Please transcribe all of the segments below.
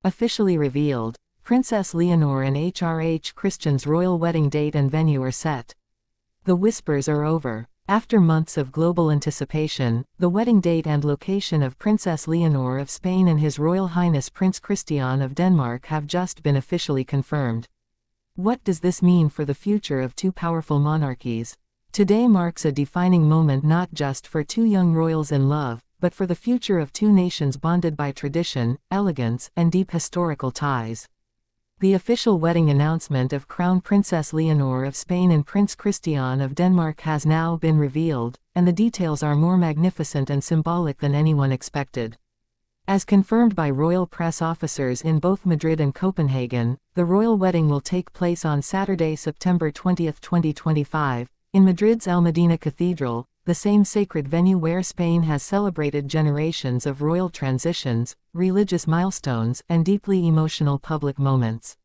Officially revealed, Princess Leonor and HRH Christian's royal wedding date and venue are set. The whispers are over. After months of global anticipation, the wedding date and location of Princess Leonor of Spain and His Royal Highness Prince Christian of Denmark have just been officially confirmed. What does this mean for the future of two powerful monarchies? Today marks a defining moment not just for two young royals in love, but for the future of two nations bonded by tradition, elegance, and deep historical ties. The official wedding announcement of Crown Princess Leonor of Spain and Prince Christian of Denmark has now been revealed, and the details are more magnificent and symbolic than anyone expected. As confirmed by royal press officers in both Madrid and Copenhagen, the royal wedding will take place on Saturday, September 20, 2025, in Madrid's Almudena Cathedral, the same sacred venue where Spain has celebrated generations of royal transitions, religious milestones, and deeply emotional public moments.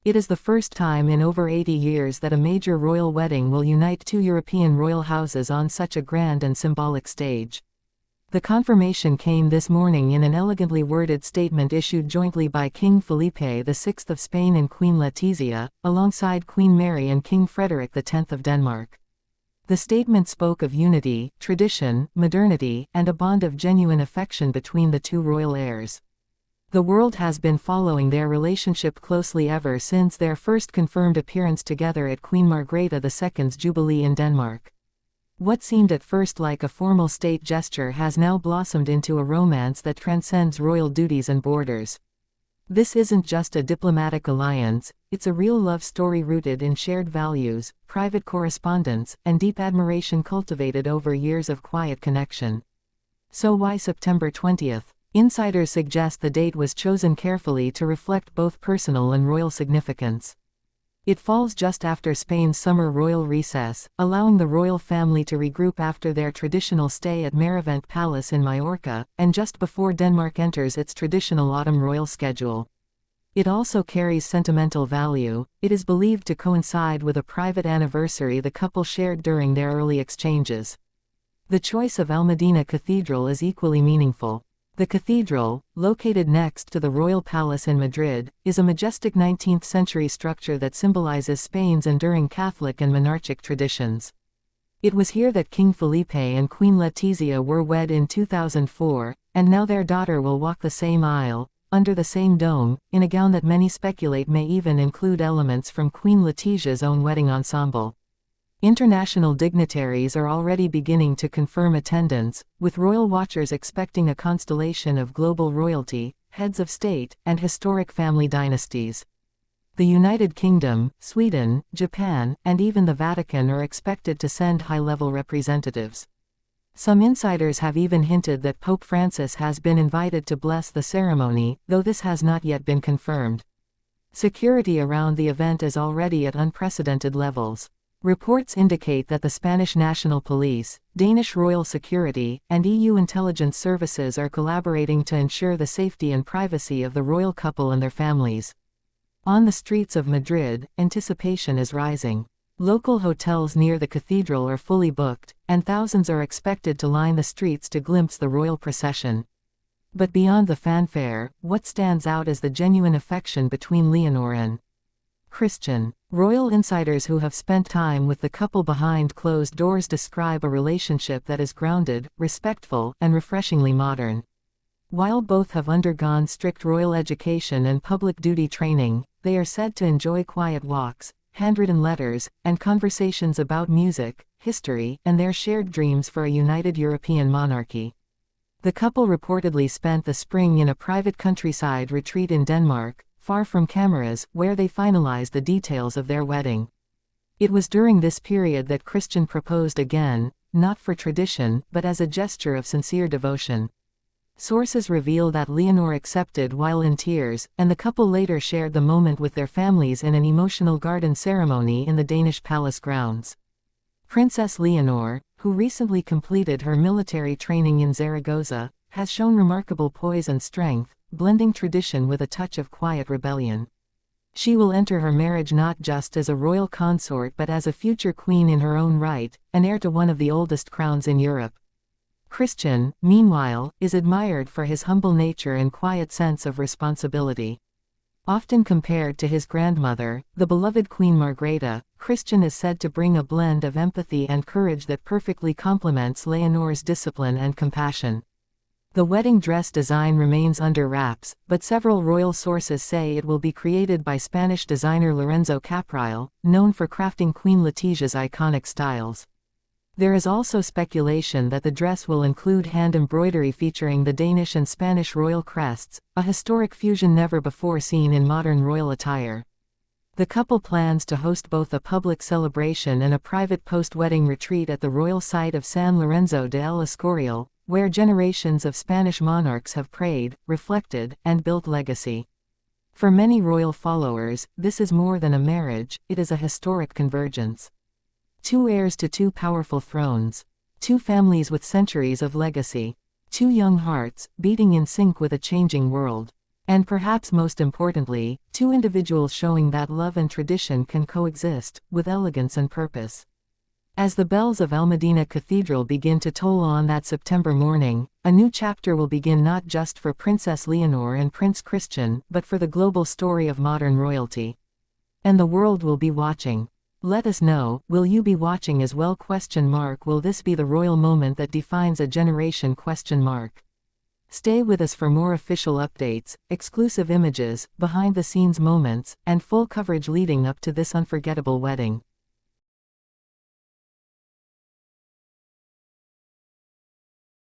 It is the first time in over 80 years that a major royal wedding will unite two European royal houses on such a grand and symbolic stage. The confirmation came this morning in an elegantly worded statement issued jointly by King Felipe VI of Spain and Queen Letizia, alongside Queen Mary and King Frederick X of Denmark. The statement spoke of unity, tradition, modernity, and a bond of genuine affection between the two royal heirs. The world has been following their relationship closely ever since their first confirmed appearance together at Queen Margrethe II's Jubilee in Denmark. What seemed at first like a formal state gesture has now blossomed into a romance that transcends royal duties and borders. This isn't just a diplomatic alliance, it's a real love story rooted in shared values, private correspondence, and deep admiration cultivated over years of quiet connection. So why September 20th? Insiders suggest the date was chosen carefully to reflect both personal and royal significance. It falls just after Spain's summer royal recess, allowing the royal family to regroup after their traditional stay at Merivent Palace in Majorca, and just before Denmark enters its traditional autumn royal schedule. It also carries sentimental value. It is believed to coincide with a private anniversary the couple shared during their early exchanges. The choice of Almudena Cathedral is equally meaningful. The cathedral, located next to the Royal Palace in Madrid, is a majestic 19th-century structure that symbolizes Spain's enduring Catholic and monarchic traditions. It was here that King Felipe and Queen Letizia were wed in 2004, and now their daughter will walk the same aisle, under the same dome, in a gown that many speculate may even include elements from Queen Letizia's own wedding ensemble. International dignitaries are already beginning to confirm attendance, with royal watchers expecting a constellation of global royalty, heads of state, and historic family dynasties. The United Kingdom, Sweden, Japan, and even the Vatican are expected to send high-level representatives. Some insiders have even hinted that Pope Francis has been invited to bless the ceremony, though this has not yet been confirmed. Security around the event is already at unprecedented levels. Reports indicate that the Spanish National Police, Danish Royal Security, and EU intelligence services are collaborating to ensure the safety and privacy of the royal couple and their families. On the streets of Madrid, anticipation is rising. Local hotels near the cathedral are fully booked, and thousands are expected to line the streets to glimpse the royal procession. But beyond the fanfare, what stands out is the genuine affection between Leonor and Christian. Royal insiders who have spent time with the couple behind closed doors describe a relationship that is grounded, respectful, and refreshingly modern. While both have undergone strict royal education and public duty training, they are said to enjoy quiet walks, handwritten letters, and conversations about music, history, and their shared dreams for a united European monarchy. The couple reportedly spent the spring in a private countryside retreat in Denmark, far from cameras, where they finalized the details of their wedding. It was during this period that Christian proposed again, not for tradition, but as a gesture of sincere devotion. Sources reveal that Leonor accepted while in tears, and the couple later shared the moment with their families in an emotional garden ceremony in the Danish palace grounds. Princess Leonor, who recently completed her military training in Zaragoza, has shown remarkable poise and strength, blending tradition with a touch of quiet rebellion. She will enter her marriage not just as a royal consort but as a future queen in her own right, an heir to one of the oldest crowns in Europe. Christian, meanwhile, is admired for his humble nature and quiet sense of responsibility. Often compared to his grandmother, the beloved Queen Margrethe, Christian is said to bring a blend of empathy and courage that perfectly complements Leonor's discipline and compassion. The wedding dress design remains under wraps, but several royal sources say it will be created by Spanish designer Lorenzo Caprile, known for crafting Queen Letitia's iconic styles. There is also speculation that the dress will include hand embroidery featuring the Danish and Spanish royal crests, a historic fusion never before seen in modern royal attire. The couple plans to host both a public celebration and a private post-wedding retreat at the royal site of San Lorenzo de El Escorial, where generations of Spanish monarchs have prayed, reflected, and built legacy. For many royal followers, this is more than a marriage, it is a historic convergence. Two heirs to two powerful thrones. Two families with centuries of legacy. Two young hearts, beating in sync with a changing world. And perhaps most importantly, two individuals showing that love and tradition can coexist, with elegance and purpose. As the bells of Almedina Cathedral begin to toll on that September morning, a new chapter will begin not just for Princess Leonor and Prince Christian, but for the global story of modern royalty. And the world will be watching. Let us know, will you be watching as well? Will this be the royal moment that defines a generation? Stay with us for more official updates, exclusive images, behind-the-scenes moments, and full coverage leading up to this unforgettable wedding.